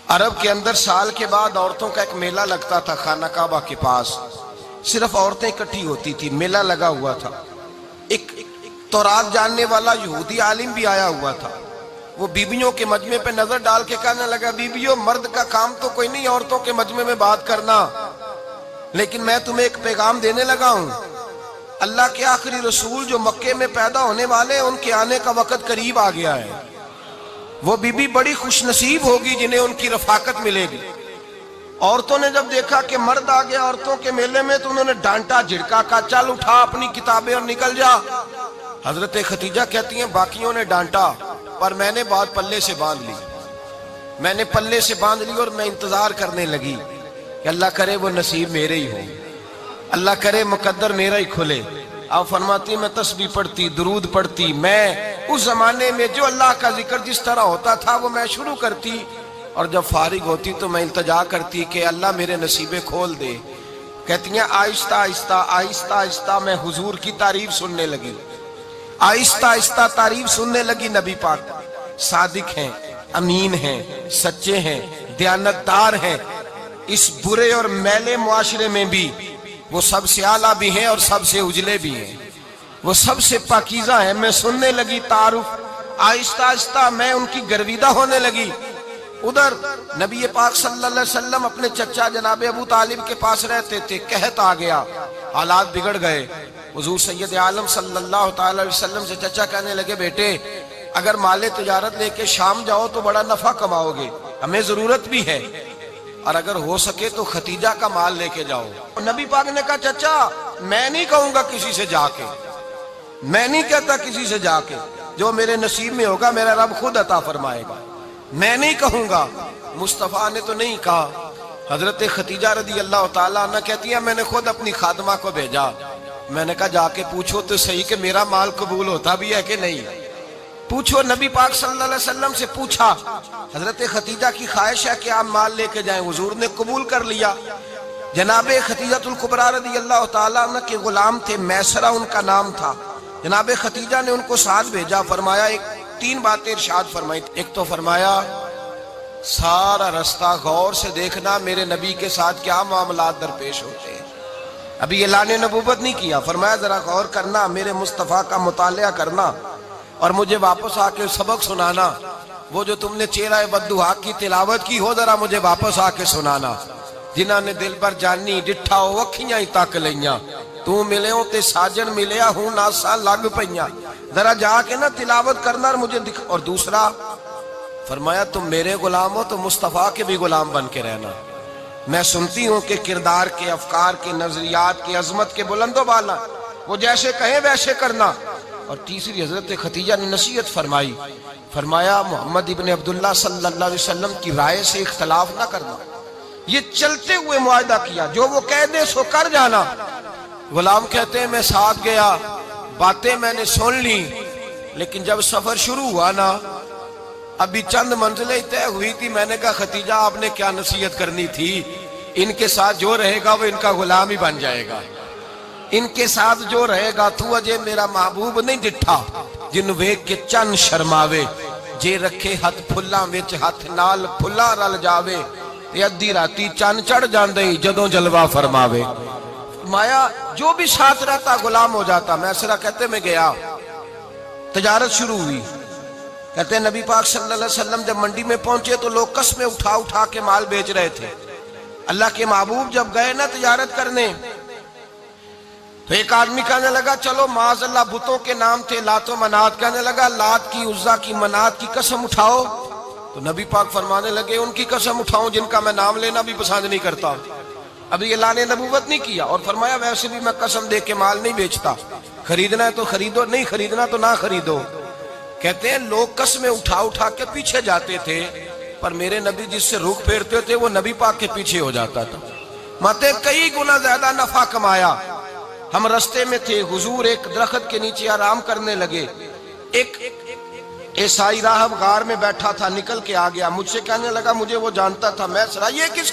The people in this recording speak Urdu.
عرب کے اندر سال کے بعد عورتوں کا ایک میلہ لگتا تھا خانہ کعبہ کے پاس. صرف عورتیں اکٹھی ہوتی تھی, میلہ لگا ہوا تھا. ایک تورات جاننے والا یہودی عالم بھی آیا ہوا تھا. وہ بیویوں کے مجمع پہ نظر ڈال کے کہنے لگا, بیویوں مرد کا کام تو کوئی نہیں عورتوں کے مجمع میں بات کرنا, لیکن میں تمہیں ایک پیغام دینے لگا ہوں. اللہ کے آخری رسول جو مکے میں پیدا ہونے والے ان کے آنے کا وقت قریب آ گیا ہے. وہ بیوی بڑی خوش نصیب ہوگی جنہیں ان کی رفاقت ملے گی. عورتوں نے جب دیکھا کہ مرد آ گیا عورتوں کے میلے میں تو انہوں نے ڈانٹا جھڑکا, کہا چل اٹھا اپنی کتابیں اور نکل جا. حضرت خدیجہ کہتی ہیں باقیوں نے ڈانٹا پر میں نے بات پلے سے باندھ لی. میں نے پلے سے باندھ لی اور میں انتظار کرنے لگی کہ اللہ کرے وہ نصیب میرے ہی ہو, اللہ کرے مقدر میرا ہی کھلے. آپ فرماتی میں تسبیح پڑھتی, درود پڑھتی, میں اس زمانے میں جو اللہ کا ذکر جس طرح ہوتا تھا وہ میں شروع کرتی, اور جب فارغ ہوتی تو میں التجا کرتی کہ اللہ میرے نصیبیں کھول دے. کہتی ہیں آہستہ آہستہ آہستہ آہستہ میں حضور کی تعریف سننے لگی, آہستہ آہستہ تعریف سننے لگی. نبی پاک صادق ہیں, امین ہیں, سچے ہیں, دیانتدار ہیں. اس برے اور میلے معاشرے میں بھی وہ سب سے اعلیٰ بھی ہیں اور سب سے اجلے بھی ہیں, وہ سب سے پاکیزہ ہیں. میں سننے لگی تعارف, آہستہ آہستہ میں ان کی گرویدہ ہونے لگی. ادھر نبی پاک صلی اللہ علیہ وسلم اپنے چچا جناب ابو طالب کے پاس رہتے تھے. قحط آ گیا, حالات بگڑ گئے. حضور سید عالم صلی اللہ تعالی علیہ وسلم سے چچا کہنے لگے بیٹے اگر مال تجارت لے کے شام جاؤ تو بڑا نفع کماؤ گے, ہمیں ضرورت بھی ہے, اور اگر ہو سکے تو ختیجہ کا مال لے کے جاؤ. نبی پاک نے کہا چچا میں نہیں کہوں گا کسی سے جا کے, میں نہیں کہتا کسی سے جا کے, جو میرے نصیب میں ہوگا میرا رب خود عطا فرمائے گا, میں نہیں کہوں گا. مصطفیٰ نے تو نہیں کہا. حضرت خدیجہ رضی اللہ تعالیٰ عنہ کہتی ہیں میں نے خود اپنی خادمہ کو بھیجا. میں نے کہا جا کے پوچھو تو صحیح کہ میرا مال قبول ہوتا بھی ہے کہ نہیں, پوچھو. نبی پاک صلی اللہ علیہ وسلم سے پوچھا. حضرت خدیجہ کی خواہش ہے کہ آپ مال لے کے جائیں, حضور نے قبول کر لیا. جناب خدیجہ الکبریٰ رضی اللہ تعالیٰ عنہ کے غلام تھے, میسرہ ان کا نام تھا. جناب خدیجہ نے ان کو ساتھ بھیجا. فرمایا تین باتیں ارشاد فرمائی. ایک تو فرمایا سارا رستہ غور سے دیکھنا میرے نبی کے ساتھ کیا معاملات درپیش ہوتے ہیں. ابھی اعلان نبوت نہیں کیا, فرمایا ذرا غور کرنا, میرے مصطفیٰ کا مطالعہ کرنا اور مجھے واپس آ کے سبق سنانا. وہ جو تم نے چہرہ بددعا کی تلاوت کی ہو ذرا مجھے واپس آ کے سنانا. جنہاں نے دل پر جانی ڈٹھا ہو وکھیاں ہی تک لیاں, تو ملے ہوں تے ساجن ملیا ہوں ناسا لگ پئیاں, ذرا جا کے نا تلاوت کرنا اور مجھے دکھ. اور دوسرا فرمایا تم میرے غلام ہو تو مصطفیٰ کے بھی غلام بن کے رہنا. میں سنتی ہوں کہ کردار کے, افکار کے, نظریات کے, عظمت کے بلند و بالا, وہ جیسے کہیں ویسے کرنا. اور تیسری حضرت خدیجہ نے نصیحت فرمائی. فرمایا محمد ابن عبداللہ صلی اللہ علیہ وسلم کی رائے سے اختلاف نہ کرنا. یہ چلتے ہوئے معاہدہ کیا, جو وہ کہہ دے سو کر جانا. غلام کہتے ہیں میں ساتھ گیا, باتیں میں نے سن لی, لیکن جب سفر شروع ہوا نا ابھی چند منزلیں طے ہوئی تھی. میں نے کہا خدیجہ آپ نے کیا نصیحت کرنی تھی, ان کے ساتھ جو رہے گا وہ ان کا غلام ہی بن جائے گا, ان کے ساتھ جو رہے گا. تو اجے میرا محبوب نہیں ڈٹھا جن ویکھ کے چن شرماوے, جے رکھے ہاتھ پھلاں وچ ہاتھ نال پھلا رل جاوے, تے ادھی راتی چن چڑھ جاندے جدوں جلوہ فرماوے. مایا جو بھی ساتھ رہتا غلام ہو جاتا. میسرہ کہتے میں گیا, تجارت شروع ہوئی. کہتے ہیں نبی پاک صلی اللہ علیہ وسلم جب منڈی میں پہنچے تو لوگ قسمیں اٹھا اٹھا کے مال بیچ رہے تھے. اللہ کے محبوب جب گئے نا تجارت کرنے تو ایک آدمی کہنے لگا چلو معاذ اللہ بتوں کے نام تھے لات و منات, کہنے لگا لات کی, عزا کی, منات کی قسم اٹھاؤ. تو نبی پاک فرمانے لگے ان کی قسم اٹھاؤں جن کا میں نام لینا بھی پسند نہیں کرتا. ابھی اعلان نبوت نہیں کیا. اور فرمایا ویسے بھی میں قسم دے کے مال نہیں بیچتا, خریدنا ہے تو خریدو, نہیں خریدنا تو نہ خریدو. کہتے ہیں لوگ قسمیں اٹھا اٹھا کے پیچھے جاتے تھے, پر میرے نبی جس سے رخ پھیرتے تھے وہ نبی پاک کے پیچھے ہو جاتا تھا. ماتے کئی گنا زیادہ نفع کمایا. ہم رستے میں تھے, حضور ایک درخت کے نیچے آرام کرنے لگے. ایک عیسائی راہب غار میں بیٹھا تھا, نکل کے آ گیا, مجھ سے کہنے لگا مجھے وہ جانتا تھا. میں سرا یہ کس